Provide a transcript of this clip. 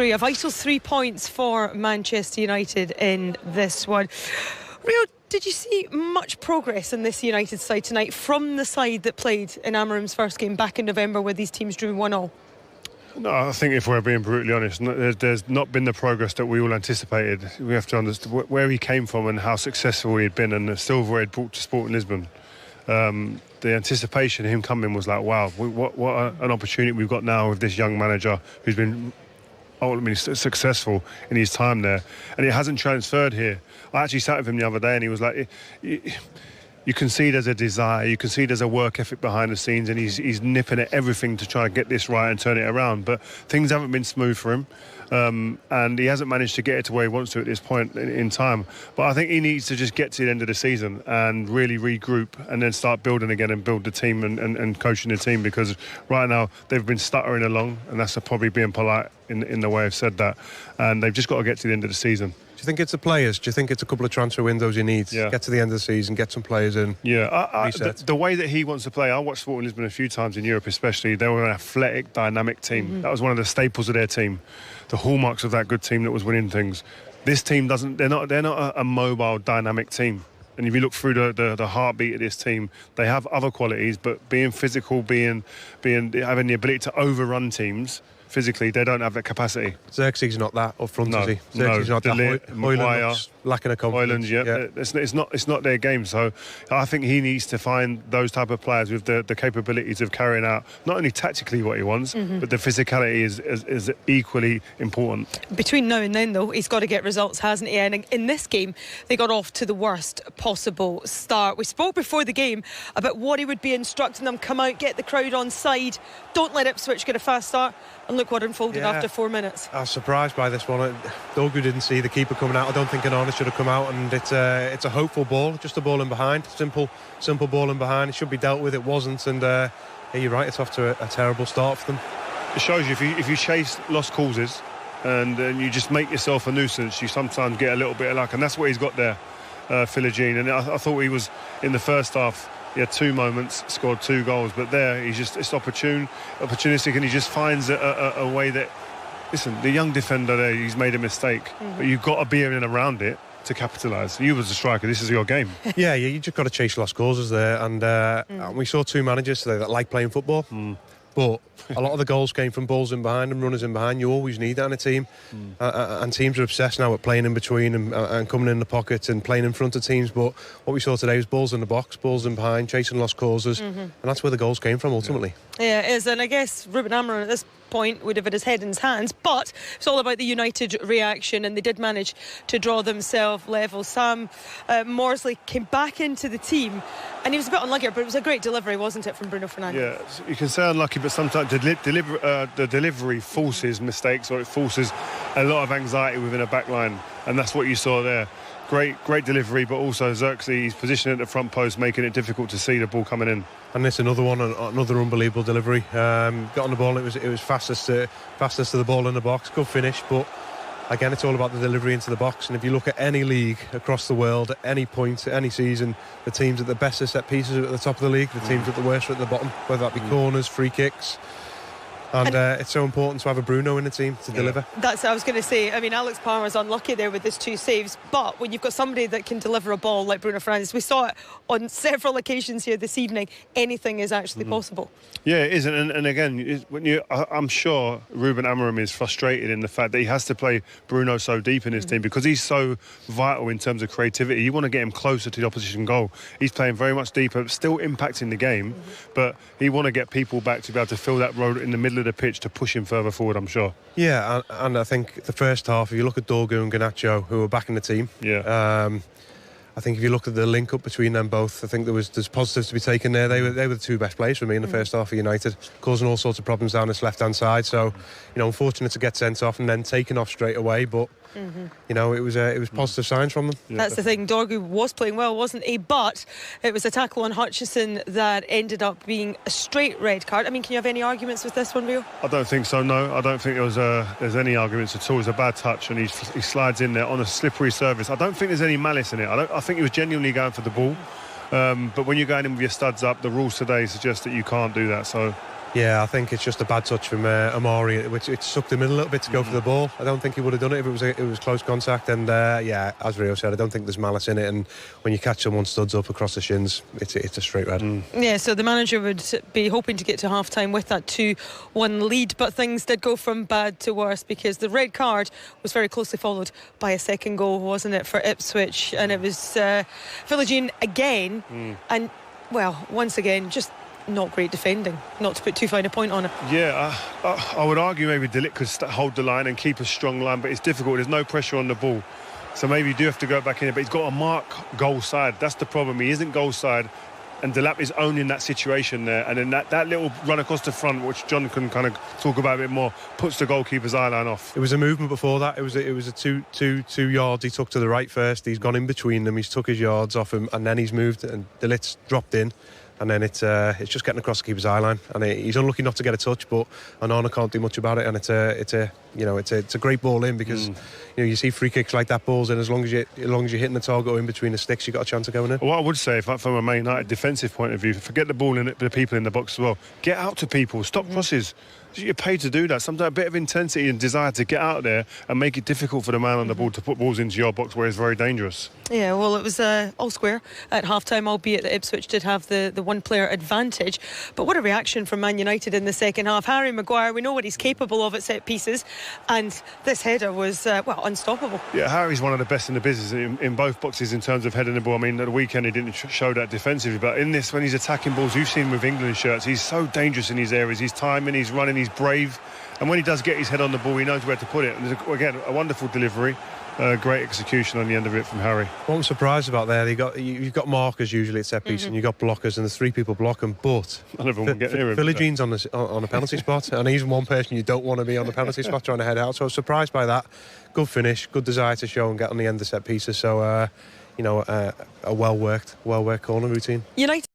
A vital 3 points for Manchester United in this one. Rio, did you see much progress in this United side tonight from the side that played in Amorim'S first game back in November where these teams drew 1-1? No, I think if we're being brutally honest, there's not been the progress that we all anticipated. We have to understand where he came from and how successful he had been and the silver he'd brought to Sporting Lisbon. The anticipation of him coming was like, wow, what an opportunity we've got now with this young manager who's been ultimately successful in his time there, and it hasn't transferred here. I actually sat with him the other day and he was like, you can see there's a desire, you can see there's a work ethic behind the scenes, and he's nipping at everything to try to get this right and turn it around, but things haven't been smooth for him, and he hasn't managed to get it to where he wants to at this point in time. But I think he needs to just get to the end of the season and really regroup and then start building again and build the team and coaching the team, because right now they've been stuttering along, and that's probably being polite in the way I've said that, and they've just got to get to the end of the season. Do you think it's the players? Do you think it's a couple of transfer windows he needs? Yeah. Get to the end of the season, get some players in. Yeah, the way that he wants to play, I watched Sporting Lisbon a few times in Europe especially. They were an athletic, dynamic team. Mm-hmm. That was one of the staples of their team, the hallmarks of that good team that was winning things. This team they're not a mobile, dynamic team. And if you look through the heartbeat of this team, they have other qualities, but being physical, having the ability to overrun teams physically, they don't have that capacity. Xerxes not that up front, is he? Xerxes not that. Højlund lacking a confidence. Højlund, it's not their game. So I think he needs to find those type of players with the capabilities of carrying out not only tactically what he wants, but the physicality is equally important. Between now and then, though, he's got to get results, hasn't he? And in this game, they got off to the worst possible start. We spoke before the game about what he would be instructing them: come out, get the crowd on side, don't let Ipswich get a fast start. And look what unfolded after 4 minutes. I was surprised by this one. Dogu didn't see the keeper coming out. I don't think Onana should have come out, and it's a hopeful ball, just a ball in behind, simple ball in behind. It should be dealt with. It wasn't, and you're right. It's off to a terrible start for them. It shows you if you chase lost causes and you just make yourself a nuisance, you sometimes get a little bit of luck, and that's what he's got there, Philogene. And I thought he was in the first half. He had 2 moments, scored 2 goals, but there he's just it's opportunistic, and he just finds a way that, listen, the young defender there, he's made a mistake, but you've got to be in and around it to capitalise. You as a striker, this is your game. Yeah, you just got to chase lost causes there, and we saw 2 managers today that like playing football. But a lot of the goals came from balls in behind and runners in behind. You always need that in a team. And teams are obsessed now with playing in between and coming in the pockets and playing in front of teams. But what we saw today was balls in the box, balls in behind, chasing lost causes. And that's where the goals came from ultimately. Yeah, it is. And I guess Ruben Amorim at this point would have had his head in his hands, but it's all about the United reaction, and they did manage to draw themselves level. Sam Morsley came back into the team, and he was a bit unlucky, but it was a great delivery, wasn't it, from Bruno Fernandes? Yeah, you can say unlucky, but sometimes the delivery forces mistakes, or it forces a lot of anxiety within a back line, and that's what you saw there. Great delivery, but also Xerxes' position at the front post, making it difficult to see the ball coming in. And this another unbelievable delivery. Got on the ball, it was fastest to the ball in the box. Good finish, but again, it's all about the delivery into the box. And if you look at any league across the world, at any point, any season, the teams at the best of set pieces are at the top of the league, the teams at the worst are at the bottom, whether that be corners, free kicks. And it's so important to have a Bruno in the team to deliver. That's what I was going to say. I mean, Alex Palmer's unlucky there with his 2 saves, but when you've got somebody that can deliver a ball like Bruno Fernandes, we saw it on several occasions here this evening, anything is actually possible. Yeah, it is. And again, I'm sure Ruben Amorim is frustrated in the fact that he has to play Bruno so deep in his team, because he's so vital in terms of creativity. You want to get him closer to the opposition goal. He's playing very much deeper, still impacting the game, but he want to get people back to be able to fill that road in the middle of the pitch to push him further forward, I'm sure. Yeah, and I think the first half, if you look at Dogu and Garnacho, who were back in the team, I think if you look at the link up between them both, I think there's positives to be taken there. They were the 2 best players for me in the first half of United, causing all sorts of problems down this left hand side. So, unfortunate to get sent off and then taken off straight away, but it was positive signs from them. Yeah. That's the thing. Dogu was playing well, wasn't he? But it was a tackle on Hutchison that ended up being a straight red card. I mean, can you have any arguments with this one, Rio? I don't think so, no. I don't think there's any arguments at all. It was a bad touch, and he slides in there on a slippery surface. I don't think there's any malice in it. I think he was genuinely going for the ball. But when you're going in with your studs up, the rules today suggest that you can't do that. So Yeah, I think it's just a bad touch from Amori, which it sucked him in a little bit to go for the ball. I don't think he would have done it if it was close contact. And yeah, as Rio said, I don't think there's malice in it. And when you catch someone studs up across the shins, it's a straight red. Yeah, so the manager would be hoping to get to half-time with that 2-1 lead, but things did go from bad to worse because the red card was very closely followed by a second goal, wasn't it, for Ipswich? And it was Philogene again, and, well, once again, just not great defending, not to put too fine a point on it. Yeah, I would argue maybe Delict could hold the line and keep a strong line, but it's difficult. There's no pressure on the ball. So maybe you do have to go back in it, but he's got to mark goal side. That's the problem. He isn't goal side, and Delap is owning that situation there. And then that little run across the front, which John can kind of talk about a bit more, puts the goalkeeper's eye line off. It was a movement before that. It was a two yards. He took to the right first. He's gone in between them. He's took his yards off him, and then he's moved, and Delict's dropped in. And then it's just getting across the keeper's eye line, and he's unlucky not to get a touch. But Onana can't do much about it, and it's a great ball in because you see free kicks like that balls in as long as you're hitting the target or in between the sticks, you've got a chance of going in. What I would say, from a Man United defensive point of view, forget the ball and the people in the box as well. Get out to people, stop crosses. You're paid to do that. Sometimes a bit of intensity and desire to get out there and make it difficult for the man on the ball to put balls into your box where it's very dangerous. Yeah, well, it was all square at half-time, albeit that Ipswich did have the one-player advantage. But what a reaction from Man United in the second half. Harry Maguire, we know what he's capable of at set-pieces, and this header was, unstoppable. Yeah, Harry's one of the best in the business in both boxes in terms of heading the ball. I mean, at the weekend he didn't show that defensively, but in this, when he's attacking balls, you've seen with England shirts, he's so dangerous in these areas. He's timing, he's running, he's brave, and when he does get his head on the ball, he knows where to put it. And there's, again, a wonderful delivery. Great execution on the end of it from Harry. What I'm surprised about there, you've got markers usually at set piece, and you've got blockers, and there's three people blocking, but none of them can get near him. Philogene's on a penalty spot, and he's one person you don't want to be on the penalty spot trying to head out. So I was surprised by that. Good finish, good desire to show and get on the end of set pieces. So a well worked corner routine. United